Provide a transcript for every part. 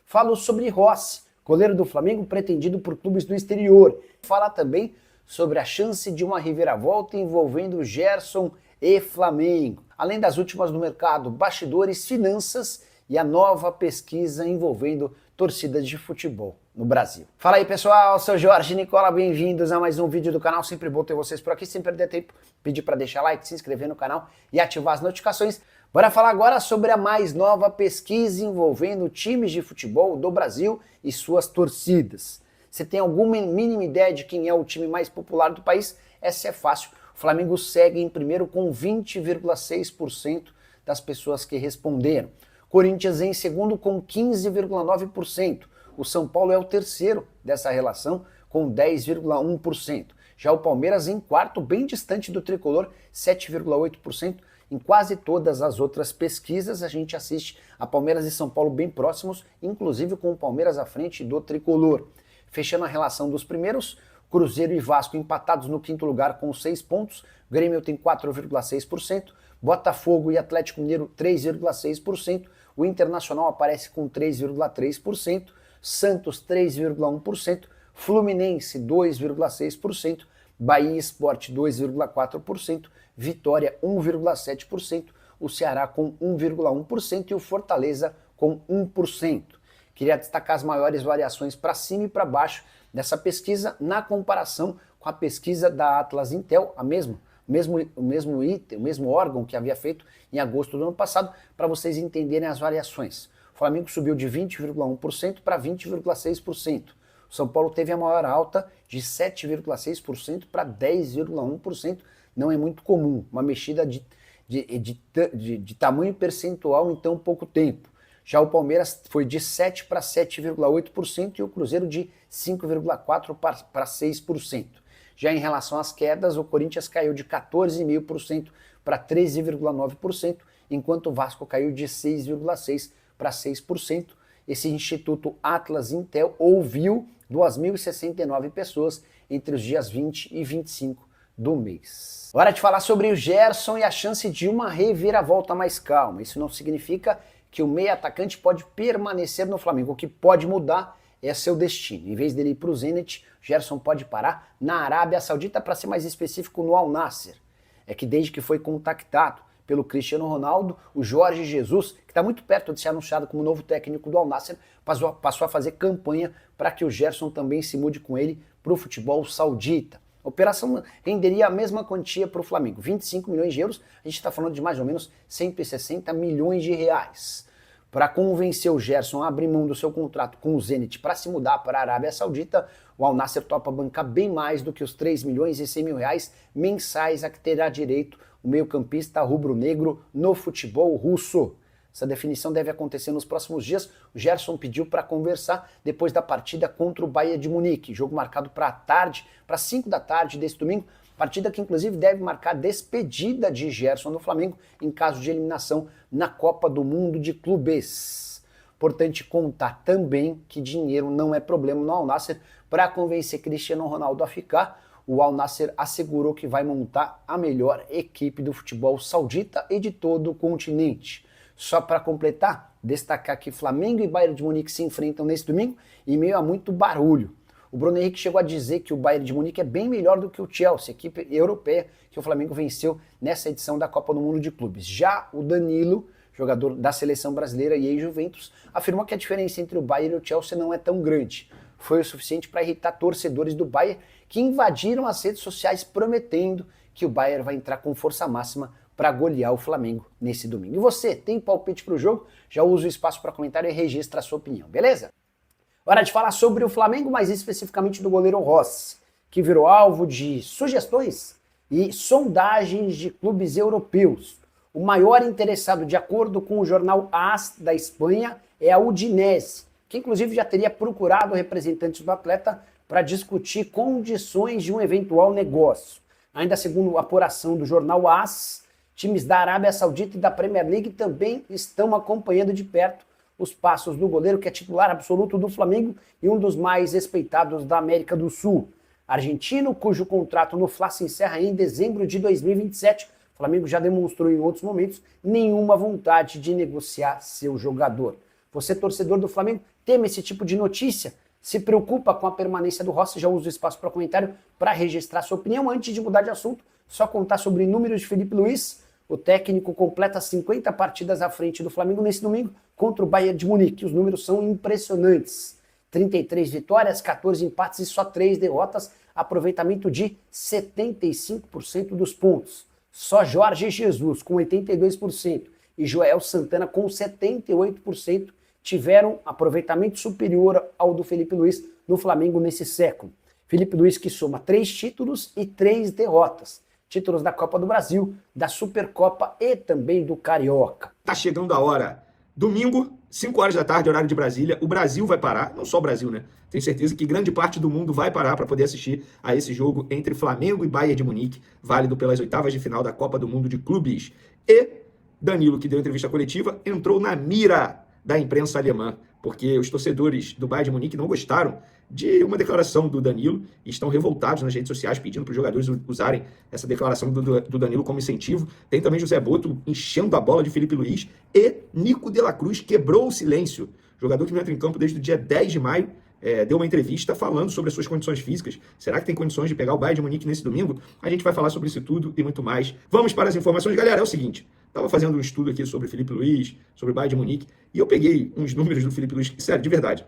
Falo sobre Rossi, goleiro do Flamengo pretendido por clubes do exterior. Fala também sobre a chance de uma reviravolta envolvendo Gerson e Flamengo. Além das últimas no mercado, bastidores, finanças e a nova pesquisa envolvendo torcidas de futebol no Brasil. Fala aí pessoal, sou Jorge Nicola, bem-vindos a mais um vídeo do canal. Sempre bom ter vocês por aqui, sem perder tempo, pedir para deixar like, se inscrever no canal e ativar as notificações. Bora falar agora sobre a mais nova pesquisa envolvendo times de futebol do Brasil e suas torcidas. Você tem alguma mínima ideia de quem é o time mais popular do país? Essa é fácil. O Flamengo segue em primeiro com 20,6% das pessoas que responderam. Corinthians em segundo com 15,9%. O São Paulo é o terceiro dessa relação com 10,1%. Já o Palmeiras em quarto, bem distante do tricolor, 7,8%. Em quase todas as outras pesquisas a gente assiste a Palmeiras e São Paulo bem próximos, inclusive com o Palmeiras à frente do tricolor. Fechando a relação dos primeiros, Cruzeiro e Vasco empatados no quinto lugar com 6 pontos, Grêmio tem 4,6%, Botafogo e Atlético Mineiro 3,6%, o Internacional aparece com 3,3%, Santos 3,1%, Fluminense 2,6%, Bahia e Sport 2,4%, Vitória 1,7%, o Ceará com 1,1% e o Fortaleza com 1%. Queria destacar as maiores variações para cima e para baixo dessa pesquisa na comparação com a pesquisa da Atlas Intel, o mesmo órgão que havia feito em agosto do ano passado, para vocês entenderem as variações. O Flamengo subiu de 20,1% para 20,6%. O São Paulo teve a maior alta de 7,6% para 10,1%. Não é muito comum, uma mexida de tamanho percentual em tão pouco tempo. Já o Palmeiras foi de 7% para 7,8% e o Cruzeiro de 5,4% para 6%. Já em relação às quedas, o Corinthians caiu de 14,5% para 13,9%, enquanto o Vasco caiu de 6,6% para 6%. Esse Instituto Atlas Intel ouviu 2.069 pessoas entre os dias 20 e 25 do mês. Hora de falar sobre o Gerson e a chance de uma reviravolta mais calma. Isso não significa que o meia atacante pode permanecer no Flamengo. O que pode mudar é seu destino. Em vez dele ir para o Zenit, Gerson pode parar na Arábia Saudita, para ser mais específico, no Al Nassr. É que desde que foi contactado pelo Cristiano Ronaldo, o Jorge Jesus, que está muito perto de ser anunciado como novo técnico do Al Nassr, passou a fazer campanha para que o Gerson também se mude com ele para o futebol saudita. A operação renderia a mesma quantia para o Flamengo, 25 milhões de euros, a gente está falando de mais ou menos 160 milhões de reais. Para convencer o Gerson a abrir mão do seu contrato com o Zenit para se mudar para a Arábia Saudita, o Al Nassr topa bancar bem mais do que os 3 milhões e 100 mil reais mensais a que terá direito o meio-campista rubro-negro no futebol russo. Essa definição deve acontecer nos próximos dias. O Gerson pediu para conversar depois da partida contra o Bayern de Munique, jogo marcado para 5 da tarde desse domingo, partida que inclusive deve marcar a despedida de Gerson no Flamengo em caso de eliminação na Copa do Mundo de Clubes. Importante contar também que dinheiro não é problema no Al Nassr. Para convencer Cristiano Ronaldo a ficar, o Al Nassr assegurou que vai montar a melhor equipe do futebol saudita e de todo o continente. Só para completar, destacar que Flamengo e Bayern de Munique se enfrentam nesse domingo em meio a muito barulho. O Bruno Henrique chegou a dizer que o Bayern de Munique é bem melhor do que o Chelsea, equipe europeia que o Flamengo venceu nessa edição da Copa do Mundo de Clubes. Já o Danilo, jogador da seleção brasileira e ex-Juventus, afirmou que a diferença entre o Bayern e o Chelsea não é tão grande. Foi o suficiente para irritar torcedores do Bayern que invadiram as redes sociais prometendo que o Bayern vai entrar com força máxima para golear o Flamengo nesse domingo. E você, tem palpite para o jogo? Já usa o espaço para comentário e registra a sua opinião, beleza? Hora de falar sobre o Flamengo, mais especificamente do goleiro Rossi, que virou alvo de sugestões e sondagens de clubes europeus. O maior interessado, de acordo com o jornal AS da Espanha, é a Udinese, que inclusive já teria procurado representantes do atleta para discutir condições de um eventual negócio. Ainda segundo a apuração do jornal AS, times da Arábia Saudita e da Premier League também estão acompanhando de perto os passos do goleiro, que é titular absoluto do Flamengo e um dos mais respeitados da América do Sul. Argentino, cujo contrato no Fla se encerra em dezembro de 2027. O Flamengo já demonstrou em outros momentos nenhuma vontade de negociar seu jogador. Você, torcedor do Flamengo, teme esse tipo de notícia? Se preocupa com a permanência do Rossi? Já usa o espaço para comentário para registrar sua opinião. Antes de mudar de assunto, só contar sobre números de Felipe Luiz. O técnico completa 50 partidas à frente do Flamengo nesse domingo contra o Bayern de Munique. Os números são impressionantes. 33 vitórias, 14 empates e só 3 derrotas. Aproveitamento de 75% dos pontos. Só Jorge Jesus com 82% e Joel Santana com 78% tiveram aproveitamento superior ao do Felipe Luiz no Flamengo nesse século. Felipe Luiz que soma 3 títulos e 3 derrotas. Títulos da Copa do Brasil, da Supercopa e também do Carioca. Tá chegando a hora. Domingo, 5 horas da tarde, horário de Brasília. O Brasil vai parar, não só o Brasil, né? Tenho certeza que grande parte do mundo vai parar para poder assistir a esse jogo entre Flamengo e Bayern de Munique, válido pelas oitavas de final da Copa do Mundo de Clubes. E Danilo, que deu entrevista coletiva, entrou na mira da imprensa alemã, porque os torcedores do Bayern de Munique não gostaram de uma declaração do Danilo e estão revoltados nas redes sociais pedindo para os jogadores usarem essa declaração do Danilo como incentivo. Tem também José Boto enchendo a bola de Felipe Luiz e Nico de la Cruz quebrou o silêncio. Jogador que não entra em campo desde o dia 10 de maio, deu uma entrevista falando sobre as suas condições físicas. Será que tem condições de pegar o Bayern de Munique nesse domingo? A gente vai falar sobre isso tudo e muito mais. Vamos para as informações. Galera, é o seguinte, estava fazendo um estudo aqui sobre Felipe Luiz, sobre o Bayern de Munique, e eu peguei uns números do Felipe Luiz, sério, de verdade.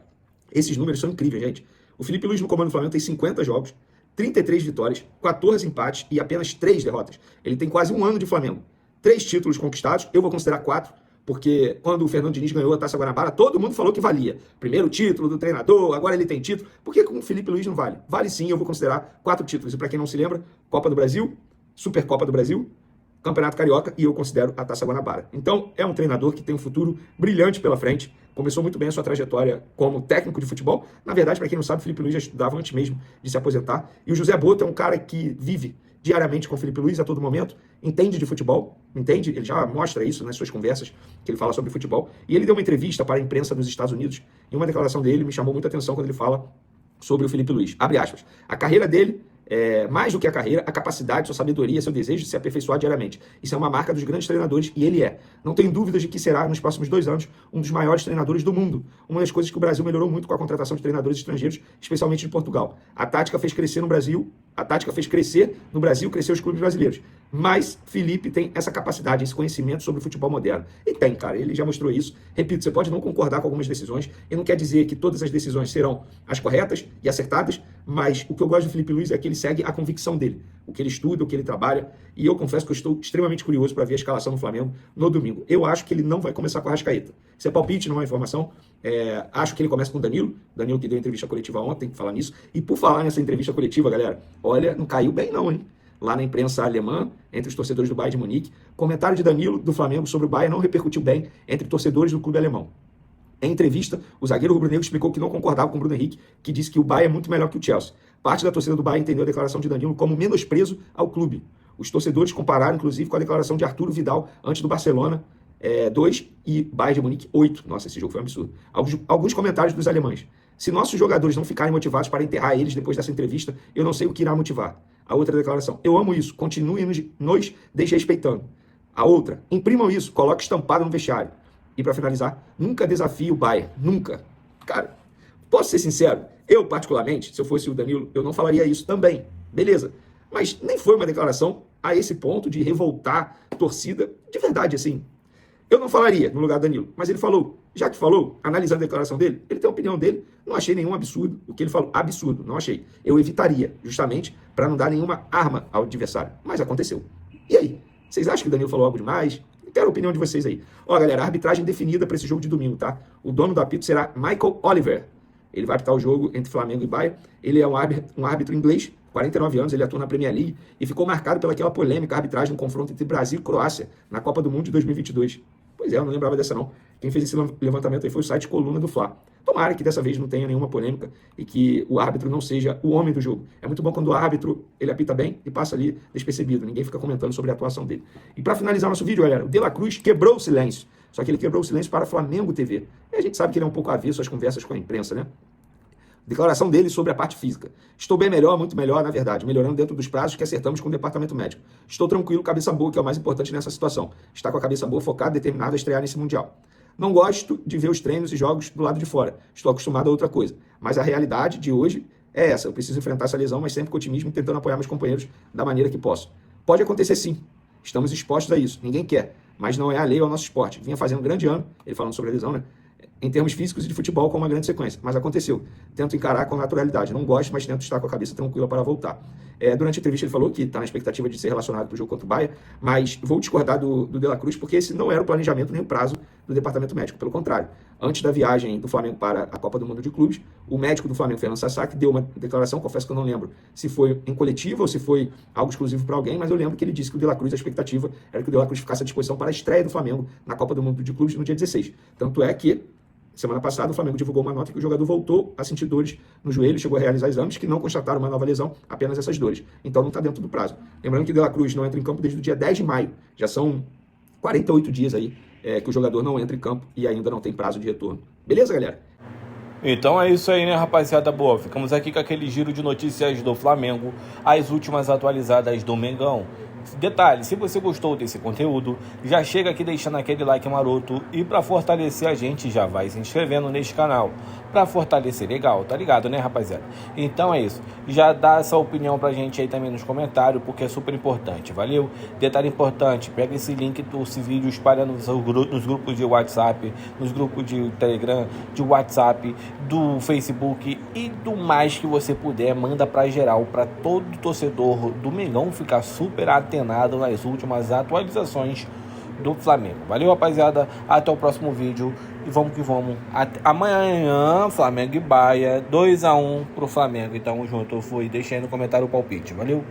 Esses números são incríveis, gente. O Felipe Luiz no comando do Flamengo tem 50 jogos, 33 vitórias, 14 empates e apenas 3 derrotas. Ele tem quase um ano de Flamengo. 3 títulos conquistados, eu vou considerar 4, porque quando o Fernando Diniz ganhou a Taça Guanabara, todo mundo falou que valia. Primeiro título do treinador, agora ele tem título. Por que com o Felipe Luiz não vale? Vale sim, eu vou considerar 4 títulos. E para quem não se lembra, Copa do Brasil, Supercopa do Brasil, Campeonato Carioca e eu considero a Taça Guanabara. Então, é um treinador que tem um futuro brilhante pela frente. Começou muito bem a sua trajetória como técnico de futebol. Na verdade, para quem não sabe, o Felipe Luiz já estudava antes mesmo de se aposentar. E o José Boto é um cara que vive diariamente com o Felipe Luiz a todo momento, entende de futebol, entende? Ele já mostra isso nas suas conversas, que ele fala sobre futebol. E ele deu uma entrevista para a imprensa dos Estados Unidos, e uma declaração dele me chamou muita atenção quando ele fala sobre o Felipe Luiz. Abre aspas. A carreira dele mais do que a carreira, a capacidade, sua sabedoria, seu desejo de se aperfeiçoar diariamente. Isso é uma marca dos grandes treinadores e ele é. Não tenho dúvidas de que será, nos próximos 2 anos, um dos maiores treinadores do mundo. Uma das coisas que o Brasil melhorou muito com a contratação de treinadores estrangeiros, especialmente de Portugal. A tática fez crescer no Brasil, cresceu os clubes brasileiros. Mas Felipe tem essa capacidade, esse conhecimento sobre o futebol moderno. E tem, cara, ele já mostrou isso. Repito, você pode não concordar com algumas decisões, e não quer dizer que todas as decisões serão as corretas e acertadas, mas o que eu gosto do Felipe Luiz é que ele segue a convicção dele, o que ele estuda, o que ele trabalha, e eu confesso que eu estou extremamente curioso para ver a escalação do Flamengo no domingo. Eu acho que ele não vai começar com a Arrascaeta. Isso é palpite, não é informação. Acho que ele começa com o Danilo que deu entrevista coletiva ontem, falar nisso. E por falar nessa entrevista coletiva, galera, olha, não caiu bem não, hein? Lá na imprensa alemã, entre os torcedores do Bayern de Munique, comentário de Danilo do Flamengo sobre o Bayern não repercutiu bem entre torcedores do clube alemão. Em entrevista, o zagueiro rubro-negro explicou que não concordava com o Bruno Henrique, que disse que o Bayern é muito melhor que o Chelsea. Parte da torcida do Bayern entendeu a declaração de Danilo como menosprezo ao clube. Os torcedores compararam, inclusive, com a declaração de Arturo Vidal antes do Barcelona 2 e Bayern de Munique 8. Nossa, esse jogo foi um absurdo. Alguns comentários dos alemães. Se nossos jogadores não ficarem motivados para enterrar eles depois dessa entrevista, eu não sei o que irá motivar. A outra declaração. Eu amo isso. Continuem nos desrespeitando. A outra. Imprimam isso. Coloque estampado no vestiário. E para finalizar, nunca desafie o Bayern. Nunca. Cara, posso ser sincero? Eu, particularmente, se eu fosse o Danilo, eu não falaria isso também. Beleza. Mas nem foi uma declaração a esse ponto de revoltar a torcida. De verdade, assim. Eu não falaria no lugar do Danilo. Mas ele falou. Já que falou, analisando a declaração dele, ele tem a opinião dele. Não achei nenhum absurdo. O que ele falou, absurdo. Não achei. Eu evitaria, justamente, para não dar nenhuma arma ao adversário. Mas aconteceu. E aí? Vocês acham que o Danilo falou algo demais? Quero a opinião de vocês aí. Ó, galera, a arbitragem definida para esse jogo de domingo, tá? O dono do apito será Michael Oliver. Ele vai apitar o jogo entre Flamengo e Bayern. Ele é um árbitro inglês, 49 anos, ele atua na Premier League e ficou marcado pelaquela polêmica arbitragem no confronto entre Brasil e Croácia na Copa do Mundo de 2022. Pois é, eu não lembrava dessa não. Quem fez esse levantamento aí foi o site Coluna do Fla. Tomara que dessa vez não tenha nenhuma polêmica e que o árbitro não seja o homem do jogo. É muito bom quando o árbitro, ele apita bem e passa ali despercebido. Ninguém fica comentando sobre a atuação dele. E para finalizar nosso vídeo, galera, o De La Cruz quebrou o silêncio. Só que ele quebrou o silêncio para Flamengo TV. E a gente sabe que ele é um pouco avesso às conversas com a imprensa, né? Declaração dele sobre a parte física. Estou bem melhor, muito melhor, na verdade, melhorando dentro dos prazos que acertamos com o departamento médico. Estou tranquilo, cabeça boa, que é o mais importante nessa situação. Está com a cabeça boa, focado, determinado a estrear nesse Mundial. Não gosto de ver os treinos e jogos do lado de fora. Estou acostumado a outra coisa. Mas a realidade de hoje é essa. Eu preciso enfrentar essa lesão, mas sempre com otimismo, tentando apoiar meus companheiros da maneira que posso. Pode acontecer sim. Estamos expostos a isso. Ninguém quer. Mas não é alheio ao nosso esporte. Vinha fazendo um grande ano, ele falando sobre a lesão, né? Em termos físicos e de futebol, com uma grande sequência. Mas aconteceu. Tento encarar com naturalidade. Não gosto, mas tento estar com a cabeça tranquila para voltar. Durante a entrevista ele falou que está na expectativa de ser relacionado para o jogo contra o Bahia, mas vou discordar do De La Cruz, porque esse não era o planejamento nem o prazo do departamento médico. Pelo contrário, antes da viagem do Flamengo para a Copa do Mundo de Clubes, o médico do Flamengo, Fernando Sasaki, deu uma declaração, confesso que eu não lembro se foi em coletivo ou se foi algo exclusivo para alguém, mas eu lembro que ele disse que o De La Cruz, a expectativa era que o De La Cruz ficasse à disposição para a estreia do Flamengo na Copa do Mundo de Clubes no dia 16. Tanto é que semana passada, o Flamengo divulgou uma nota que o jogador voltou a sentir dores no joelho, chegou a realizar exames que não constataram uma nova lesão, apenas essas dores. Então não está dentro do prazo. Lembrando que o De La Cruz não entra em campo desde o dia 10 de maio. Já são 48 dias aí que o jogador não entra em campo e ainda não tem prazo de retorno. Beleza, galera? Então é isso aí, né, rapaziada boa? Ficamos aqui com aquele giro de notícias do Flamengo, as últimas atualizadas do Mengão. Detalhe, se você gostou desse conteúdo, já chega aqui deixando aquele like maroto e para fortalecer a gente já vai se inscrevendo neste canal. Para fortalecer legal, tá ligado, né, rapaziada? Então é isso. Já dá essa opinião pra gente aí também nos comentários, porque é super importante, valeu? Detalhe importante, pega esse link desse vídeo, espalha nos grupos de WhatsApp, nos grupos de Telegram, de WhatsApp, do Facebook e do mais que você puder, manda pra geral, pra todo torcedor do Mengão ficar super atenado nas últimas atualizações do Flamengo. Valeu, rapaziada, até o próximo vídeo e vamos que vamos. Amanhã, Flamengo e Bahia, 2-1 pro Flamengo. E tamo junto, eu fui, deixei aí no comentário o palpite, valeu?